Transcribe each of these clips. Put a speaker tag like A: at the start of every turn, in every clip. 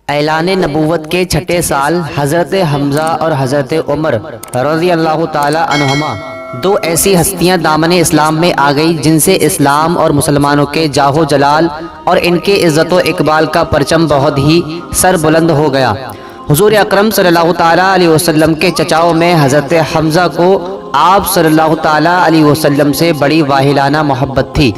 A: اعلان نبوت کے چھٹے سال حضرت حمزہ اور حضرت عمر رضی اللہ تعالی عنہما دو ایسی ہستیاں دامن اسلام میں آ گئی جن سے اسلام اور مسلمانوں کے جاہ و جلال اور ان کے عزت و اقبال کا پرچم بہت ہی سر بلند ہو گیا۔ حضور اکرم صلی اللہ تعالیٰ علیہ وسلم کے چچاؤں میں حضرت حمزہ کو آپ صلی اللہ تعالیٰ علیہ وسلم سے بڑی واہلانہ محبت تھی،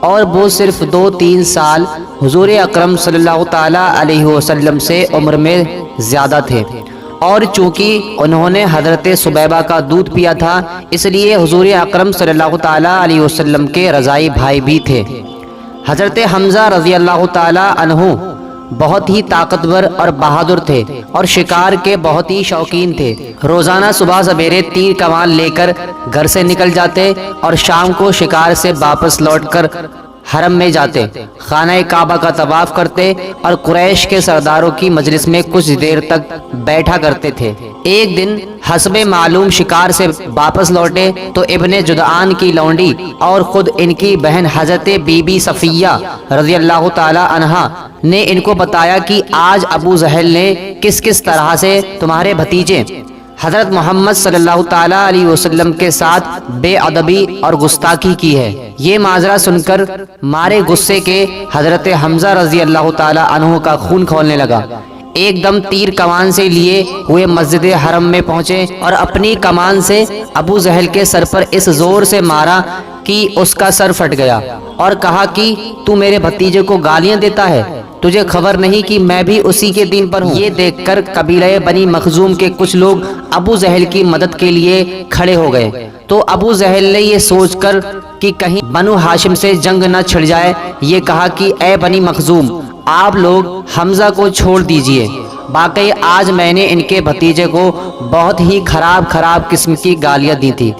A: اور وہ صرف 2-3 سال حضور اکرم صلی اللہ تعالیٰ علیہ وسلم سے عمر میں زیادہ تھے، اور چونکہ انہوں نے حضرت سبیبہ کا دودھ پیا تھا اس لیے حضور اکرم صلی اللہ تعالیٰ علیہ وسلم کے رضائی بھائی بھی تھے۔ حضرت حمزہ رضی اللہ تعالیٰ عنہ بہت ہی طاقتور اور بہادر تھے اور شکار کے بہت ہی شوقین تھے۔ روزانہ صبح سویرے تیر کمان لے کر گھر سے نکل جاتے اور شام کو شکار سے واپس لوٹ کر حرم میں جاتے، خانہ کعبہ کا طواف کرتے اور قریش کے سرداروں کی مجلس میں کچھ دیر تک بیٹھا کرتے تھے۔ ایک دن حسب معلوم شکار سے واپس لوٹے تو ابن جدعان کی لونڈی اور خود ان کی بہن حضرت بی بی صفیہ رضی اللہ تعالی عنہا نے ان کو بتایا کہ آج ابو جہل نے کس کس طرح سے تمہارے بھتیجے حضرت محمد صلی اللہ تعالیٰ علیہ وسلم کے ساتھ بے ادبی اور گستاخی کی ہے۔ یہ ماجرا سن کر مارے غصے کے حضرت حمزہ رضی اللہ تعالیٰ عنہ کا خون کھولنے لگا۔ ایک دم تیر کمان سے لیے ہوئے مسجد حرم میں پہنچے اور اپنی کمان سے ابو جہل کے سر پر اس زور سے مارا کہ اس کا سر پھٹ گیا، اور کہا کہ تو میرے بھتیجے کو گالیاں دیتا ہے، تجھے خبر نہیں کہ میں بھی اسی کے دین پر ہوں۔ یہ دیکھ کر قبیلہ بنی مخزوم کے کچھ لوگ ابو جہل کی مدد کے لیے کھڑے ہو گئے، تو ابو جہل نے یہ سوچ کر کہ کہیں بنو ہاشم سے جنگ نہ چھڑ جائے یہ کہا کہ اے بنی مخزوم، آپ لوگ حمزہ کو چھوڑ دیجئے، باقی آج میں نے ان کے بھتیجے کو بہت ہی خراب قسم کی گالیاں دی تھی۔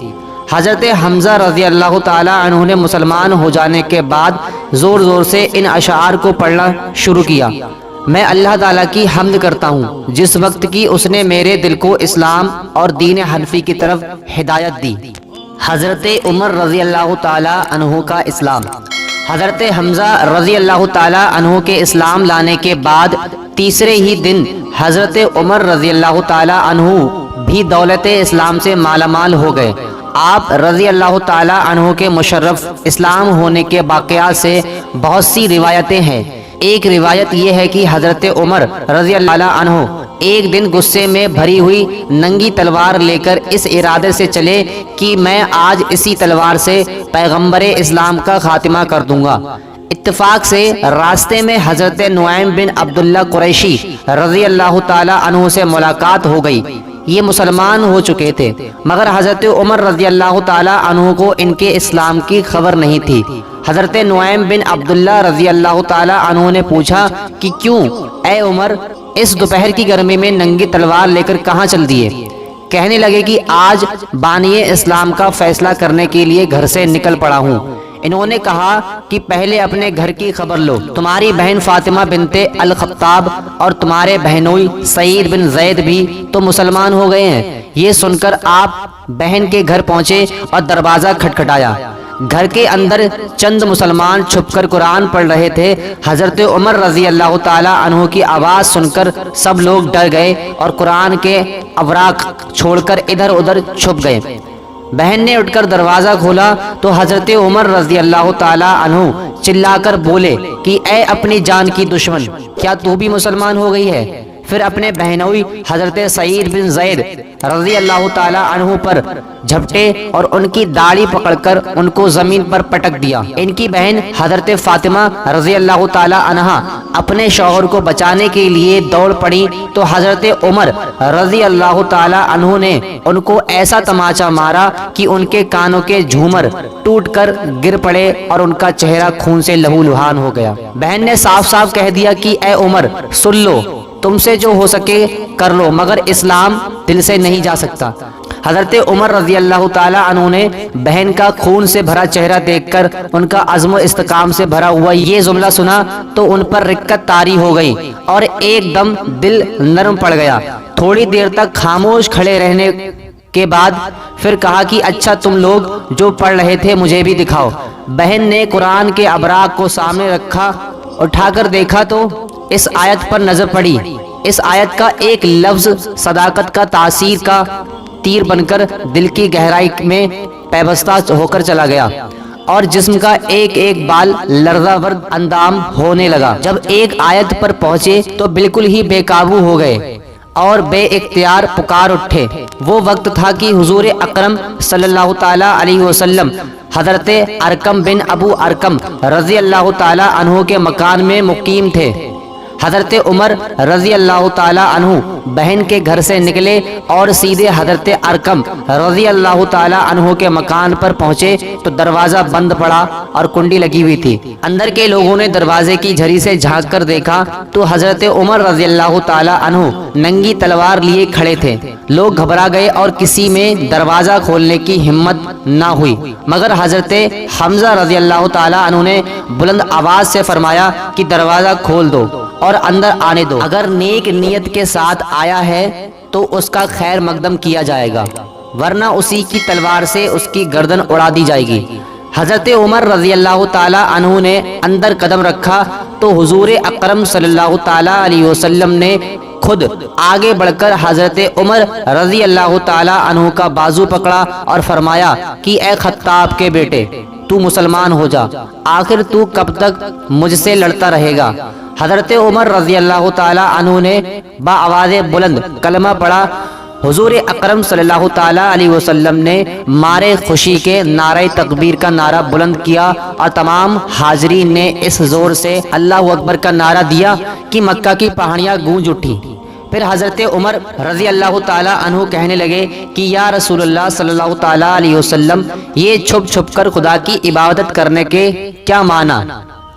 A: حضرت حمزہ رضی اللہ تعالیٰ عنہ نے مسلمان ہو جانے کے بعد زور زور سے ان اشعار کو پڑھنا شروع کیا۔ میں اللہ تعالیٰ کی حمد کرتا ہوں جس وقت کی اس نے میرے دل کو اسلام اور دین حنفی کی طرف ہدایت دی۔ حضرت عمر رضی اللہ تعالیٰ عنہ کا اسلام۔ حضرت حمزہ رضی اللہ تعالیٰ عنہ کے اسلام لانے کے بعد تیسرے ہی دن حضرت عمر رضی اللہ تعالیٰ عنہ بھی دولت اسلام سے مالا مال ہو گئے۔ آپ رضی اللہ تعالیٰ عنہ کے مشرف اسلام ہونے کے واقعات سے بہت سی روایتیں ہیں۔ ایک روایت یہ ہے کہ حضرت عمر رضی اللہ عنہ ایک دن غصے میں بھری ہوئی ننگی تلوار لے کر اس ارادے سے چلے کہ میں آج اسی تلوار سے پیغمبر اسلام کا خاتمہ کر دوں گا۔ اتفاق سے راستے میں حضرت نعیم بن عبداللہ قریشی رضی اللہ تعالیٰ عنہ سے ملاقات ہو گئی۔ یہ مسلمان ہو چکے تھے مگر حضرت عمر رضی اللہ تعالیٰ عنہ کو ان کے اسلام کی خبر نہیں تھی۔ حضرت نعیم بن عبداللہ رضی اللہ تعالیٰ عنہ نے پوچھا کہ کیوں اے عمر، اس دوپہر کی گرمی میں ننگی تلوار لے کر کہاں چل دیے؟ کہنے لگے کہ آج بانی اسلام کا فیصلہ کرنے کے لیے گھر سے نکل پڑا ہوں۔ انہوں نے کہا کہ پہلے اپنے گھر کی خبر لو، تمہاری بہن فاطمہ بنت الخطاب اور تمہارے بہنوئی سعید بن زید بھی تو مسلمان ہو گئے ہیں۔ یہ سن کر آپ بہن کے گھر پہنچے اور دروازہ کھٹکھٹایا۔ گھر کے اندر چند مسلمان چھپ کر قرآن پڑھ رہے تھے۔ حضرت عمر رضی اللہ تعالیٰ عنہ کی آواز سن کر سب لوگ ڈر گئے اور قرآن کے اوراق چھوڑ کر ادھر ادھر چھپ گئے۔ بہن نے اٹھ کر دروازہ کھولا تو حضرت عمر رضی اللہ تعالیٰ عنہ چلا کر بولے کہ اے اپنی جان کی دشمن، کیا تو بھی مسلمان ہو گئی ہے؟ پھر اپنے بہنوئی حضرت سعید بن زید رضی اللہ تعالیٰ عنہ پر جھپٹے اور ان کی داڑھی پکڑ کر ان کو زمین پر پٹک دیا۔ ان کی بہن حضرت فاطمہ رضی اللہ تعالیٰ عنہا اپنے شوہر کو بچانے کے لیے دوڑ پڑی تو حضرت عمر رضی اللہ تعالیٰ عنہ نے ان کو ایسا تماچا مارا کہ ان کے کانوں کے جھومر ٹوٹ کر گر پڑے اور ان کا چہرہ خون سے لہو لہان ہو گیا۔ بہن نے صاف صاف کہہ دیا کہ اے عمر، سن لو، تم سے جو ہو سکے کر لو مگر اسلام دل سے نہیں جا سکتا۔ حضرت عمر رضی اللہ تعالیٰ عنہ نے بہن کا خون سے بھرا چہرہ دیکھ کر ان کا عزم و استقام سے بھرا ہوا یہ جملہ سنا تو ان پر رقت طاری ہو گئی اور ایک دم دل نرم پڑ گیا۔ تھوڑی دیر تک خاموش کھڑے رہنے کے بعد پھر کہا کہ اچھا تم لوگ جو پڑھ رہے تھے مجھے بھی دکھاؤ۔ بہن نے قرآن کے ابراق کو سامنے رکھا، اٹھا کر دیکھا تو اس آیت پر نظر پڑی۔ اس آیت کا ایک لفظ صداقت کا تاثیر کا تیر بن کر دل کی گہرائی میں پیوستہ ہو کر چلا گیا اور جسم کا ایک ایک بال لرزہ ور اندام ہونے لگا۔ جب ایک آیت پر پہنچے تو بالکل ہی بے قابو ہو گئے اور بے اختیار پکار اٹھے۔ وہ وقت تھا کہ حضور اکرم صلی اللہ تعالیٰ علیہ وسلم حضرت ارقم بن ابو ارقم رضی اللہ تعالیٰ عنہ کے مکان میں مقیم تھے۔ حضرت عمر رضی اللہ تعالیٰ عنہ بہن کے گھر سے نکلے اور سیدھے حضرت ارقم رضی اللہ تعالیٰ عنہ کے مکان پر پہنچے تو دروازہ بند پڑا اور کنڈی لگی ہوئی تھی۔ اندر کے لوگوں نے دروازے کی جھری سے جھانک کر دیکھا تو حضرت عمر رضی اللہ تعالیٰ عنہ ننگی تلوار لیے کھڑے تھے۔ لوگ گھبرا گئے اور کسی میں دروازہ کھولنے کی ہمت نہ ہوئی، مگر حضرت حمزہ رضی اللہ تعالیٰ عنہ نے بلند آواز سے فرمایا کہ دروازہ کھول دو اور اندر آنے دو، اگر نیک نیت کے ساتھ آیا ہے تو اس کا خیر مقدم کیا جائے گا، ورنہ اسی کی تلوار سے اس کی گردن اڑا دی جائے گی۔ حضرت عمر رضی اللہ تعالیٰ عنہ نے اندر قدم رکھا تو حضور اکرم صلی اللہ تعالیٰ علیہ وسلم نے خود آگے بڑھ کر حضرت عمر رضی اللہ تعالیٰ عنہ کا بازو پکڑا اور فرمایا کہ اے خطاب کے بیٹے، تو مسلمان ہو جا، آخر تو کب تک مجھ سے لڑتا رہے گا؟ حضرت عمر رضی اللہ تعالیٰ عنہ نے بآواز بلند کلمہ پڑھا۔ حضور اکرم صلی اللہ تعالیٰ علیہ وسلم نے مارے خوشی کے نعرہ تکبیر کا نعرہ بلند کیا اور تمام حاضرین نے اس زور سے اللہ اکبر کا نعرہ دیا کہ مکہ کی پہاڑیاں گونج اٹھی۔ پھر حضرت عمر رضی اللہ تعالیٰ عنہ کہنے لگے کہ یا رسول اللہ صلی اللہ تعالیٰ علیہ وسلم، یہ چھپ چھپ کر خدا کی عبادت کرنے کے کیا معنی؟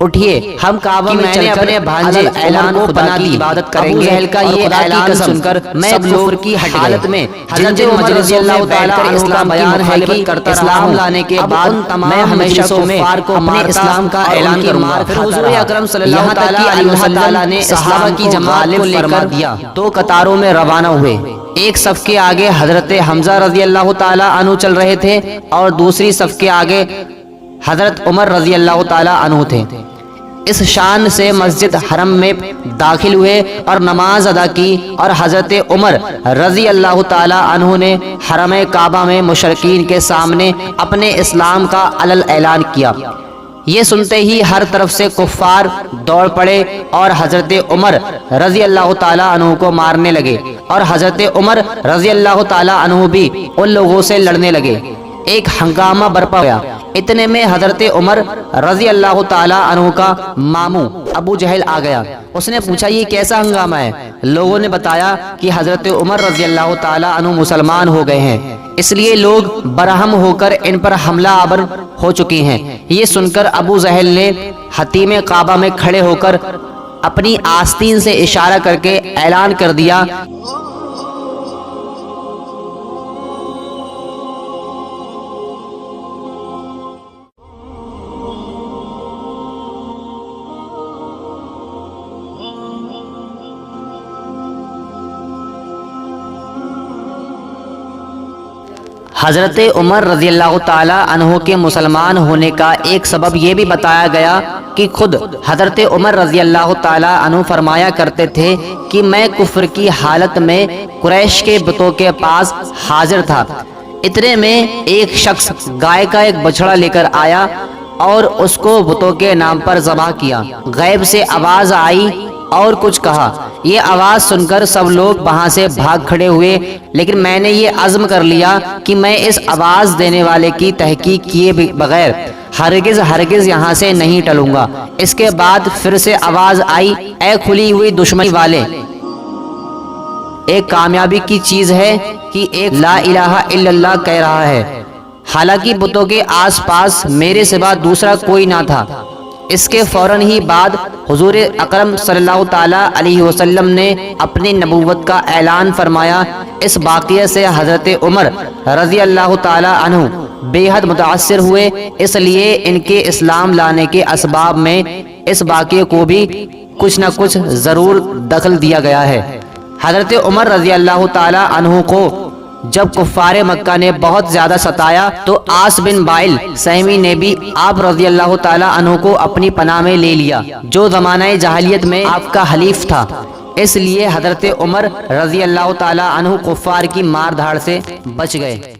A: اٹھیے، ہم کعبہ میں چل کر اپنے بھانجے اعلان خدا کی عبادت کریں گے۔ ابو جہل کا یہ اعلان سن کر سب لوگ کی حالت میں حضرت عمر رضی اللہ تعالیٰ عنہ کا بیان ہے کہ اسلام لانے کے بعد میں ہمیشہ کفار کو اپنے اسلام کا اعلان کروں گا۔ پھر حضور اکرم صلی اللہ تعالیٰ علیہ وسلم نے صحابہ کی جماعت کو لے کر دو قطاروں میں روانہ ہوئے۔ ایک صف کے آگے حضرت حمزہ رضی اللہ تعالیٰ عنہ چل رہے تھے اور دوسری صف کے آگے حضرت عمر رضی اللہ تعالیٰ عنہ تھے۔ اس شان سے مسجد حرم میں داخل ہوئے اور نماز ادا کی اور حضرت عمر رضی اللہ تعالیٰ عنہ نے حرم کعبہ میں مشرکین کے سامنے اپنے اسلام کا علل اعلان کیا۔ یہ سنتے ہی ہر طرف سے کفار دوڑ پڑے اور حضرت عمر رضی اللہ تعالیٰ عنہ کو مارنے لگے اور حضرت عمر رضی اللہ تعالیٰ عنہ بھی ان لوگوں سے لڑنے لگے۔ ایک ہنگامہ برپا ہوا۔ اتنے میں حضرت عمر رضی اللہ تعالیٰ عنہ کا ماموں ابو جہل آ گیا۔ اس نے پوچھا یہ کیسا ہنگامہ ہے؟ لوگوں نے بتایا کہ حضرت عمر رضی اللہ تعالیٰ عنہ مسلمان ہو گئے ہیں، اس لیے لوگ برہم ہو کر ان پر حملہ آور ہو چکے ہیں۔ یہ سن کر ابو جہل نے حتیم کعبہ میں کھڑے ہو کر اپنی آستین سے اشارہ کر کے اعلان کر دیا، حضرت عمر رضی اللہ تعالیٰ عنہ کے مسلمان ہونے کا ایک سبب یہ بھی بتایا گیا کہ خود حضرت عمر رضی اللہ تعالیٰ عنہ فرمایا کرتے تھے کہ میں کفر کی حالت میں قریش کے بتوں کے پاس حاضر تھا۔ اتنے میں ایک شخص گائے کا ایک بچڑا لے کر آیا اور اس کو بتوں کے نام پر ذبح کیا۔ غیب سے آواز آئی اور کچھ کہا۔ یہ آواز سن کر سب لوگ وہاں سے بھاگ کھڑے ہوئے، لیکن میں نے یہ عزم کر لیا کہ میں اس آواز دینے والے کی تحقیق کیے بغیر ہرگز یہاں سے نہیں ٹلوں گا۔ اس کے بعد پھر سے آواز آئی، اے کھلی ہوئی دشمنی والے، ایک کامیابی کی چیز ہے کہ ایک لا الہ الا اللہ کہہ رہا ہے۔ حالانکہ بتوں کے آس پاس میرے سوا دوسرا کوئی نہ تھا۔ اس کے فوراً ہی بعد حضور اکرم صلی اللہ تعالیٰ علیہ وسلم نے اپنی نبوت کا اعلان فرمایا۔ اس واقعے سے حضرت عمر رضی اللہ تعالیٰ عنہ بے حد متاثر ہوئے، اس لیے ان کے اسلام لانے کے اسباب میں اس واقعے کو بھی کچھ نہ کچھ ضرور دخل دیا گیا ہے۔ حضرت عمر رضی اللہ تعالیٰ عنہ کو جب کفار مکہ نے بہت زیادہ ستایا تو عاص بن وائل سہمی نے بھی آپ رضی اللہ تعالی عنہ کو اپنی پناہ میں لے لیا، جو زمانہ جاہلیت میں آپ کا حلیف تھا۔ اس لیے حضرت عمر رضی اللہ تعالی عنہ کفار کی مار دھاڑ سے بچ گئے۔